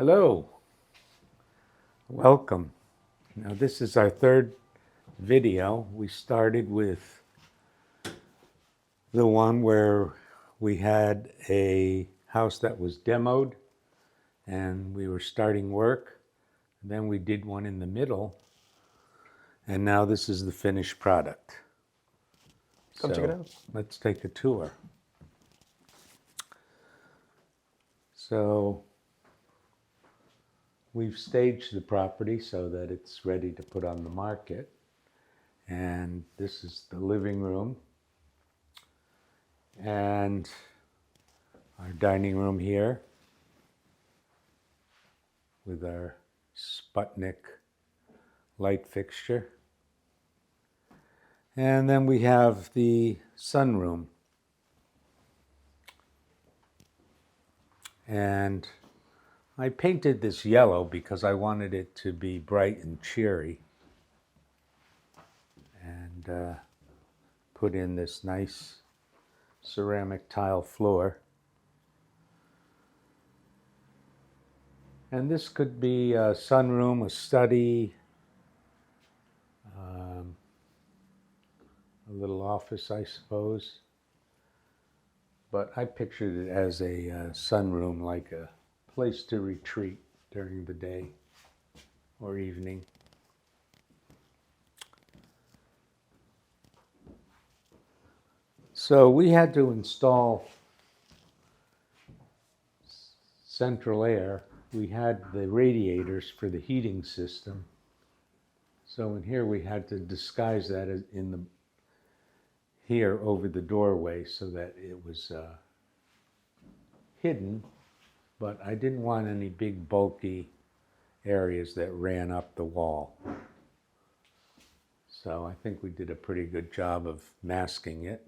Hello, welcome. Now this is our third video. We started with the one where we had a house that was demoed and we were starting work. Then we did one in the middle, and now this is the finished product. Come check it out. Let's take a tour. So we've staged the property so that it's ready to put on the market. And this is the living room and our dining room here with our Sputnik light fixture. And then we have the sunroom. And I painted this yellow because I wanted it to be bright and cheery. And put in this nice ceramic tile floor. And this could be a sunroom, a study, a little office, I suppose. But I pictured it as a sunroom, like a place to retreat during the day or evening. So we had to install central air. We had the radiators for the heating system. So in here we had to disguise that in the here over the doorway so that it was hidden, but I didn't want any big bulky areas that ran up the wall. So I think we did a pretty good job of masking it.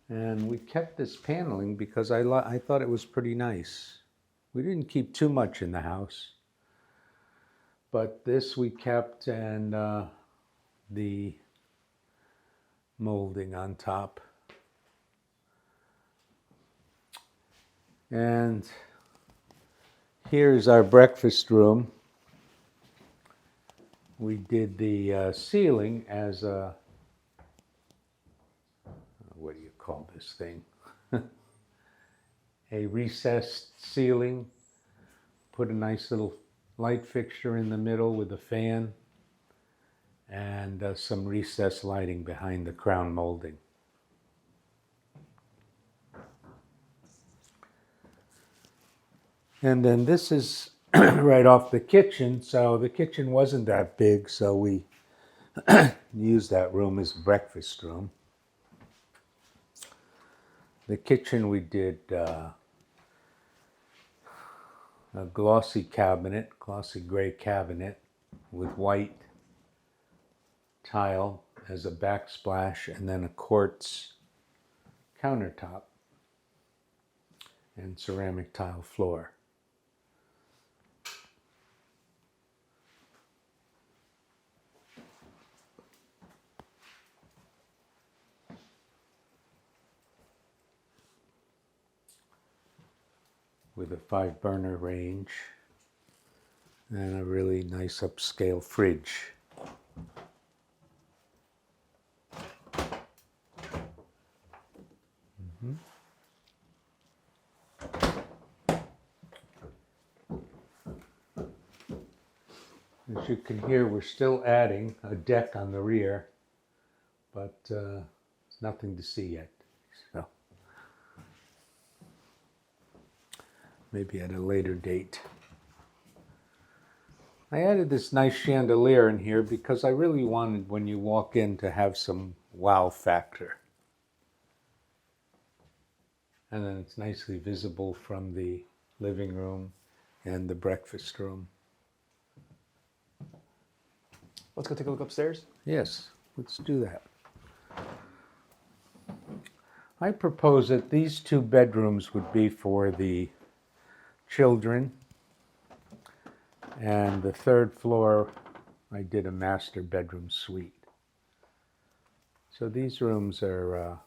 And we kept this paneling because I thought it was pretty nice. We didn't keep too much in the house, but this we kept, and the molding on top. And here's our breakfast room. We did the ceiling as a, what do you call this thing? A recessed ceiling. Put a nice little light fixture in the middle with a fan, and some recessed lighting behind the crown molding. And then this is right off the kitchen, so the kitchen wasn't that big, so we used that room as a breakfast room. The kitchen we did a glossy gray cabinet with white tile as a backsplash, and then a quartz countertop and ceramic tile floor. With a 5-burner range and a really nice upscale fridge. As you can hear, we're still adding a deck on the rear, but there's nothing to see yet. So maybe at a later date. I added this nice chandelier in here because I really wanted, when you walk in, to have some wow factor. And then it's nicely visible from the living room and the breakfast room. Let's go take a look upstairs. Yes, let's do that. I propose that these 2 bedrooms would be for the children, and the 3rd floor I did a master bedroom suite. So these rooms are,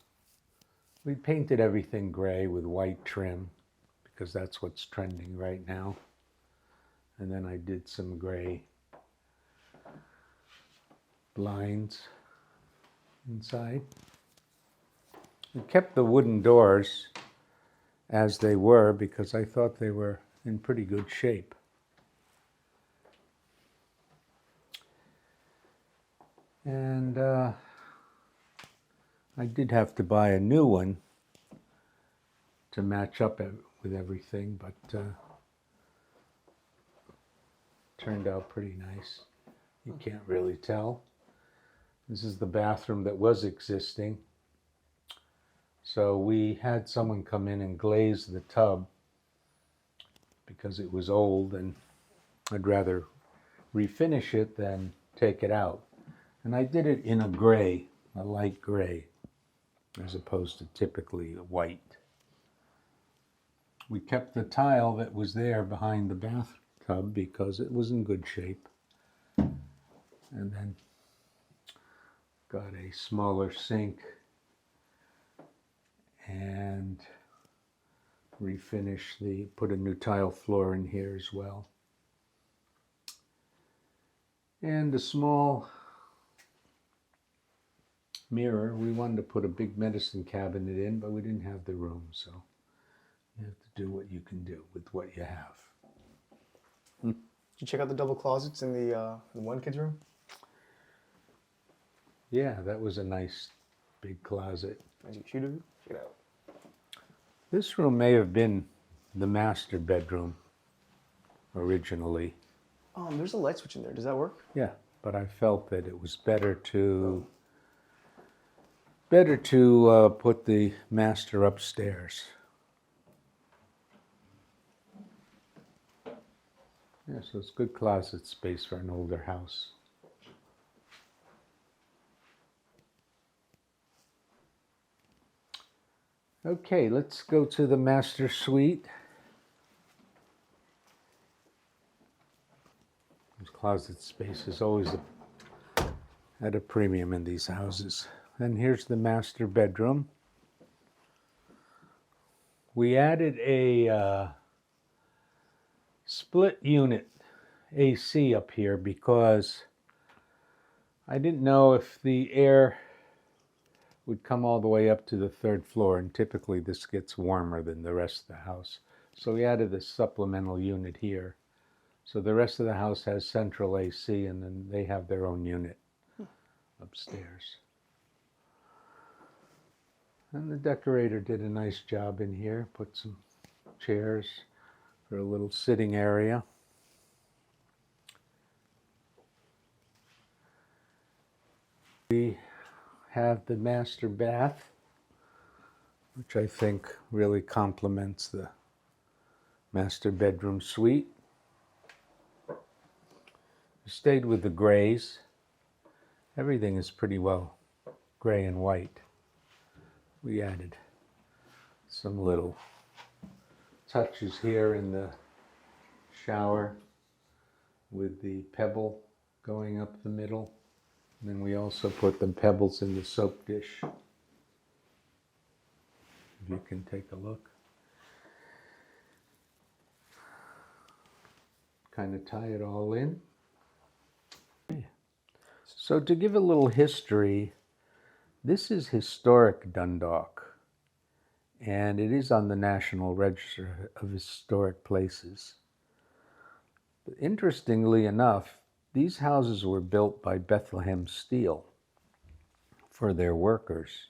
we painted everything gray with white trim because that's what's trending right now. And then I did some gray blinds inside. I kept the wooden doors as they were because I thought they were in pretty good shape. And I did have to buy a new one to match up with everything, but turned out pretty nice. You can't really tell. This is the bathroom that was existing. So we had someone come in and glaze the tub because it was old, and I'd rather refinish it than take it out. And I did it in a gray, a light gray, as opposed to typically a white. We kept the tile that was there behind the bathtub because it was in good shape. And then got a smaller sink and put a new tile floor in here as well. And a small mirror. We wanted to put a big medicine cabinet in, but we didn't have the room, so you have to do what you can do with what you have. Did you check out the double closets in the one kid's room? Yeah, that was a nice big closet. As you should have. Check it out. This room may have been the master bedroom originally. There's a light switch in there. Does that work? Yeah, but I felt that it was better to put the master upstairs. Yeah, so it's good closet space for an older house. Okay, let's go to the master suite. This closet space is always at a premium in these houses. And here's the master bedroom. We added a split unit AC up here because I didn't know if the air would come all the way up to the third floor, and typically this gets warmer than the rest of the house. So we added this supplemental unit here. So the rest of the house has central AC, and then they have their own unit upstairs. And the decorator did a nice job in here, put some chairs for a little sitting area. We have the master bath, which I think really complements the master bedroom suite. We stayed with the grays. Everything is pretty well gray and white. We added some little touches here in the shower with the pebble going up the middle. And then we also put the pebbles in the soap dish. If you can take a look. Kind of tie it all in. So to give a little history, this is historic Dundalk, and it is on the National Register of Historic Places. But interestingly enough, these houses were built by Bethlehem Steel for their workers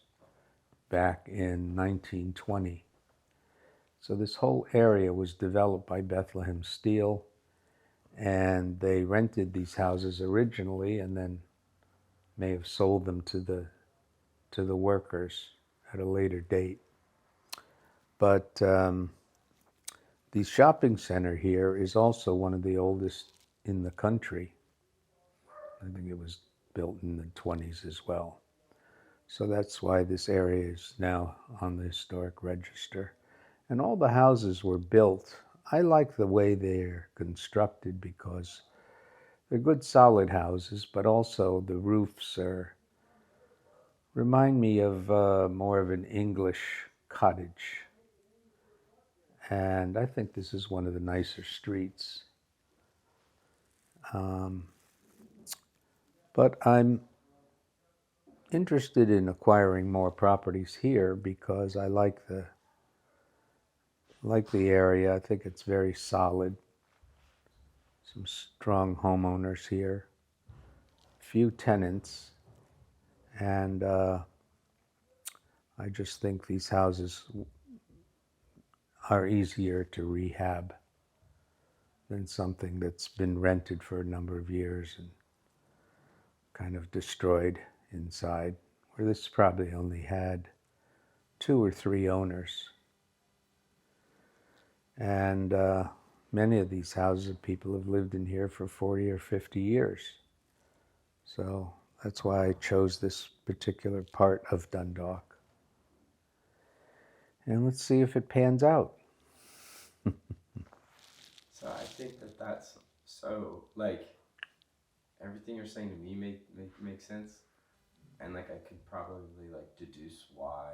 back in 1920. So this whole area was developed by Bethlehem Steel, and they rented these houses originally and then may have sold them to the workers at a later date. But the shopping center here is also one of the oldest in the country. I think it was built in the 20s as well. So that's why this area is now on the historic register. And all the houses were built. I like the way they're constructed because they're good solid houses, but also the roofs remind me of more of an English cottage. and I think this is one of the nicer streets. But I'm interested in acquiring more properties here because I like the area. I think it's very solid. Some strong homeowners here, few tenants, and I just think these houses are easier to rehab than something that's been rented for a number of years and kind of destroyed inside, where this probably only had 2 or 3 owners. And many of these houses, people have lived in here for 40 or 50 years. So that's why I chose this particular part of Dundalk. And let's see if it pans out. So I think that that's so, like, everything you're saying to me make sense, and like I could probably like deduce why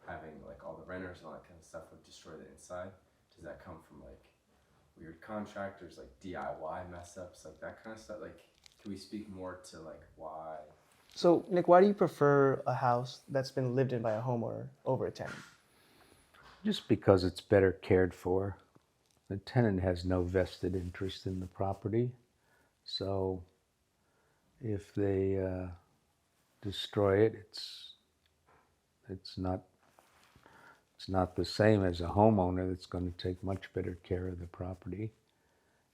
having like all the renters and all that kind of stuff would destroy the inside. Does that come from like weird contractors, like DIY mess ups, like that kind of stuff? Like, can we speak more to like why? So, Nick, why do you prefer a house that's been lived in by a homeowner over a tenant? Just because it's better cared for. The tenant has no vested interest in the property. So if they destroy it, it's not the same as a homeowner that's going to take much better care of the property.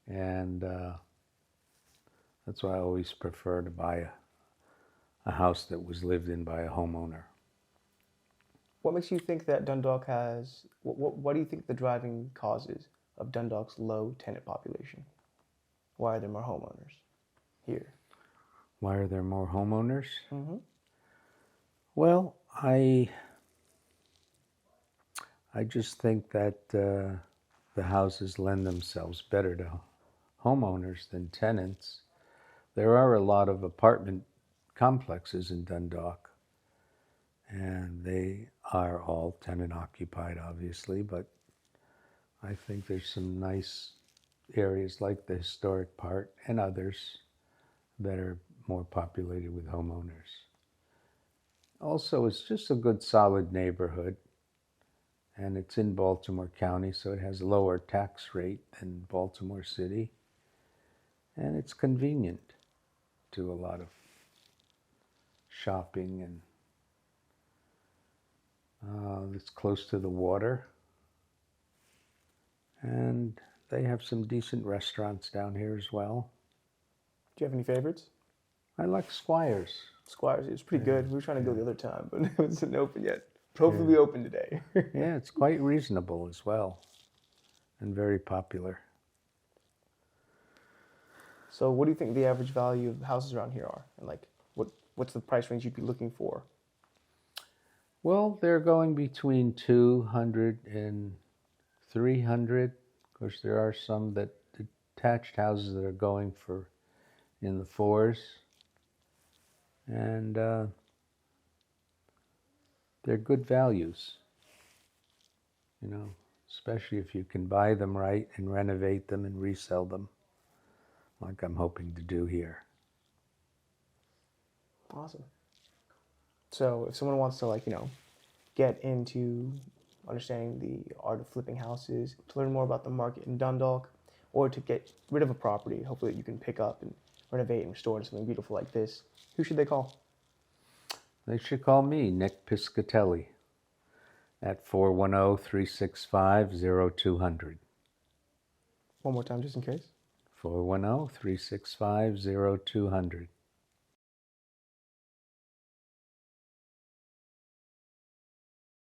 And that's why I always prefer to buy a house that was lived in by a homeowner. What makes you think that Dundalk has, what do you think the driving causes of Dundalk's low tenant population? Why are there more homeowners here? Why are there more homeowners? Mm-hmm. Well, I just think that the houses lend themselves better to homeowners than tenants. There are a lot of apartment complexes in Dundalk, and they are all tenant occupied, obviously, but I think there's some nice areas like the historic part and others that are more populated with homeowners. Also, it's just a good, solid neighborhood, and it's in Baltimore County, so it has a lower tax rate than Baltimore City, and it's convenient to a lot of shopping, and it's close to the water, and they have some decent restaurants down here as well. Do you have any favorites? I like Squires. Squires, it was pretty good. We were trying to go the other time, but it wasn't open yet. Hopefully open today. Yeah, it's quite reasonable as well, and very popular. So what do you think the average value of houses around here are? And like, what's the price range you'd be looking for? Well, they're going between 200 and 300. Of course, there are some detached houses that are going for in the 4s. And they're good values, you know, especially if you can buy them right and renovate them and resell them, like I'm hoping to do here. Awesome. So if someone wants to, like, get into understanding the art of flipping houses, to learn more about the market in Dundalk, or to get rid of a property, hopefully you can pick up and renovate and restore into something beautiful like this, who should they call? They should call me, Nick Piscatelli, at 410-365-0200. One more time, just in case. 410-365-0200.